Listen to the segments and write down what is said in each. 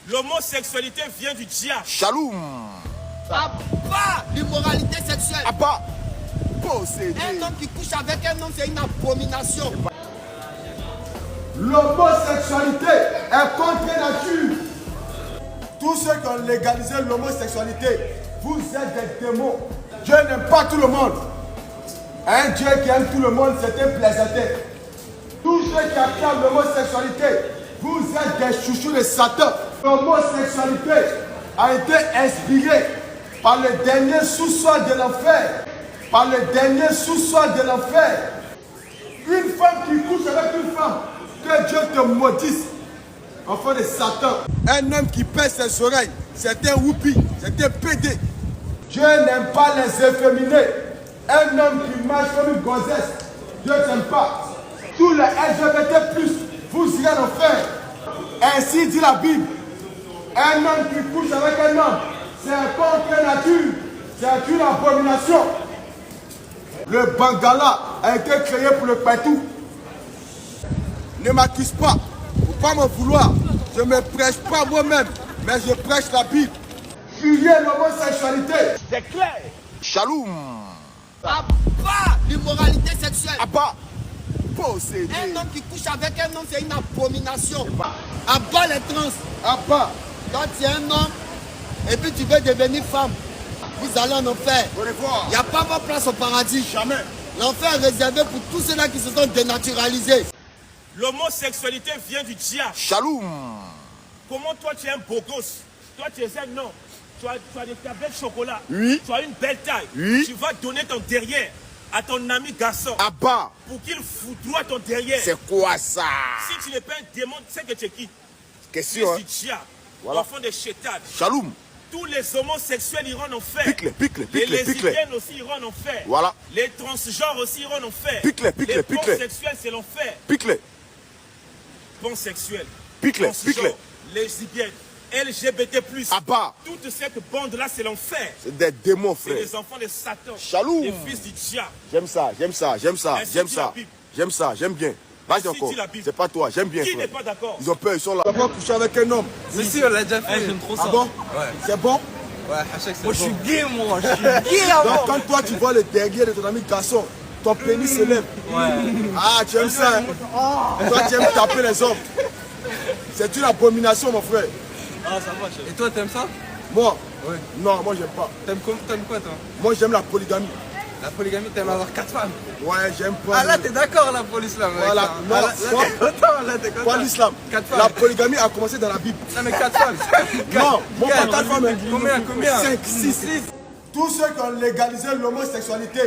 L'homosexualité vient du diable. Shalom. Abba, l'immoralité sexuelle. Abba, possédé. Un homme qui couche avec un homme, c'est une abomination. L'homosexualité est contre nature. Tous ceux qui ont légalisé l'homosexualité, vous êtes des démons. Dieu n'aime pas tout le monde. Un Dieu qui aime tout le monde, c'est un plaisantin. Tous ceux qui acclament l'homosexualité, vous êtes des chouchous de Satan. L'homosexualité a été inspirée par le dernier sous-sol de l'enfer. Par le dernier sous-sol de l'enfer. Une femme qui couche avec une femme, que Dieu te maudisse. Enfant de Satan. Un homme qui pèse ses oreilles, c'est un whoopi, c'est un pédé. Dieu n'aime pas les efféminés. Un homme qui marche comme une gonzesse, Dieu n'aime pas. Tous les LGBT+, vous irez en enfer. Ainsi dit la Bible. Un homme qui couche avec un homme, c'est un contre nature. C'est une abomination. Le Bangala a été créé pour le Pétou. Ne m'accuse pas. Faut pas m'en vouloir. Je ne me prêche pas moi-même, mais je prêche la Bible. Fuyez l'homosexualité. C'est clair. Shalom. Abba, l'immoralité sexuelle. Abba, possédé. Un homme qui couche avec un homme, c'est une abomination. Abba les trans. Abba, Quand tu es un homme et puis tu veux devenir femme, vous allez en enfer. au revoir. Il n'y a pas votre place au paradis. Jamais. L'enfer est réservé pour tous ceux-là qui se sont dénaturalisés. L'homosexualité vient du diable. Shalom. Comment toi tu es un beau gosse? Toi tu es un homme. Tu as des tablettes de chocolat. Oui. Tu as une belle taille. Oui. Tu vas donner ton derrière à ton ami garçon Abba, pour qu'il foudroie ton derrière. c'est quoi ça? Si tu n'es pas un démon, tu sais que tu es qui? Question, hein? Du diable. Voilà. Enfant de chétan. Shalom. Tous les homosexuels iront en enfer. Pique-les, pique-les, Les pique-les, pique-les. lesbiennes aussi iront en enfer. Voilà. Les transgenres aussi iront en enfer. Pique-les, pique-les, Les pique-les. pansexuels, c'est l'enfer. Pique-les, Pansexuels. pique-les, Transgenres, pique-les. lesbiennes, LGBT+. Abba, Toute cette bande-là, c'est l'enfer. c'est des démons, C'est frère. les enfants de Satan. Shalom. Les fils du diable. J'aime ça, j'aime ça, j'aime ça, Ainsi j'aime dit la ça. Bible. J'aime ça, j'aime bien. Vas-y Ainsi encore. dit la Bible. C'est pas toi, j'aime bien, Qui n'est frère. pas d'accord? Ils ont peur, ils sont là. On va coucher avec un homme. Mais si, on l'a déjà fait. J'aime trop Ah ça. bon? Ouais. C'est bon? Ouais, Hachek, c'est Moi, je suis bon. gay, moi. Je suis gay Donc avant. quand toi tu vois le derrière de ton ami garçon, ton pénis se lève. Ouais. Ah, tu aimes ça, hein? Toi tu aimes taper les hommes. C'est une abomination, mon frère. Ah, ça va, chef. Et toi, t'aimes ça? Moi? Ouais. Non, moi j'aime pas. T'aimes quoi, toi? Moi j'aime la polygamie. La polygamie, t'aimes avoir 4 femmes? Ouais, j'aime pas. Ah là, t'es d'accord, la police, là, mec. Voilà. Là, Non, là, t'es content, là, t'es content. Pas l'islam. 4 femmes. La polygamie a commencé dans la Bible. Non, mais 4 femmes. Non, mon Quatre. pas 4 femmes. Combien? 5, 6. Tous ceux qui ont légalisé l'homosexualité,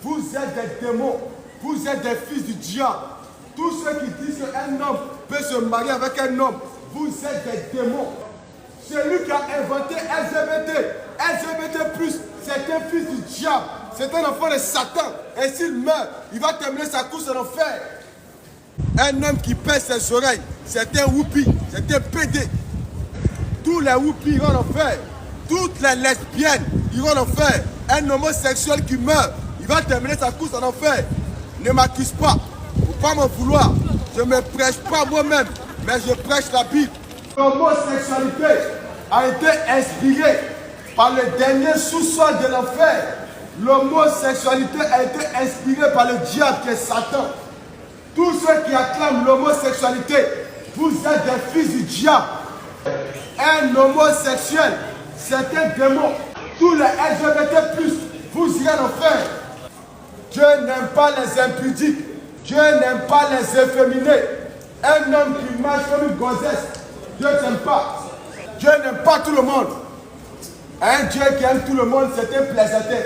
vous êtes des démons. Vous êtes des fils du diable. Tous ceux qui disent qu'un homme peut se marier avec un homme, vous êtes des démons. Celui qui a inventé LGBT+, c'est un fils du diable. C'est un enfant de Satan. Et s'il meurt, il va terminer sa course en enfer. Un homme qui pèse ses oreilles, c'est un whoopi, c'est un pédé. Tous les whoopis iront en enfer. Toutes les lesbiennes iront en enfer. Un homosexuel qui meurt, il va terminer sa course en enfer. Ne m'accuse pas. Faut pas m'en vouloir. Je ne me prêche pas moi-même, mais je prêche la Bible. L'homosexualité a été inspirée par le dernier sous-sol de l'enfer. L'homosexualité a été inspirée par le diable qui est Satan. Tous ceux qui acclament l'homosexualité, vous êtes des fils du diable. Un homosexuel, c'est un démon. Tous les LGBT+, vous irez en enfer. Dieu n'aime pas les impudiques. Dieu n'aime pas les efféminés. Un homme qui marche comme une gonzesse, Dieu n'aime pas. Dieu n'aime pas tout le monde. Un Dieu qui aime tout le monde, c'est un plaisantin.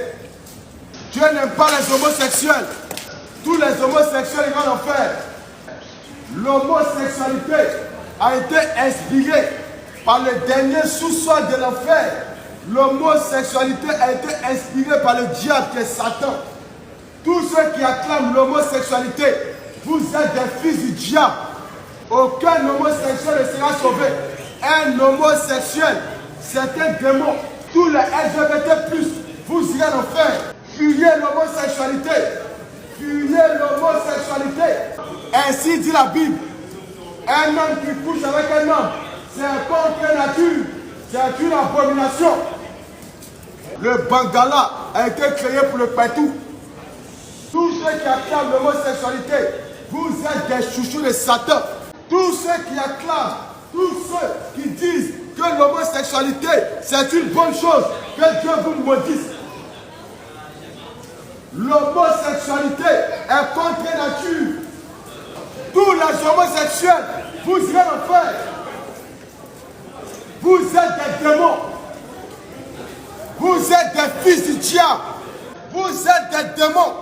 Dieu n'aime pas les homosexuels. Tous les homosexuels iront en enfer. L'homosexualité a été inspirée par le dernier sous-sol de l'enfer. L'homosexualité a été inspirée par le diable qui est Satan. Tous ceux qui acclament l'homosexualité, vous êtes des fils du diable. Aucun homosexuel ne sera sauvé. Un homosexuel, c'est un démon. Tous les LGBT+, vous irez en enfer. Fuyez l'homosexualité. Fuyez l'homosexualité. Ainsi dit la Bible. Un homme qui couche avec un homme, c'est un contre nature. C'est une abomination. Le Bangala a été créé pour le partout. Tous ceux qui acclament l'homosexualité, vous êtes des chouchous de Satan. Tous ceux qui acclament, tous ceux qui disent que l'homosexualité c'est une bonne chose, que Dieu vous maudisse. L'homosexualité est contre nature. Tous les homosexuels, vous irez en enfer. Vous êtes des démons. Vous êtes des fils du diable. Vous êtes des démons.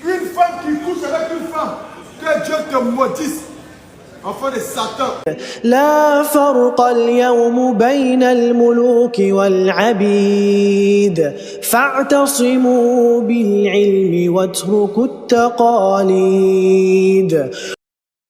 Une femme qui couche avec une femme, que Dieu te maudisse. Enfant de Satan. لا فرق اليوم بين الملوك والعبيد فاعتصموا بالعلم واتركوا التقاليد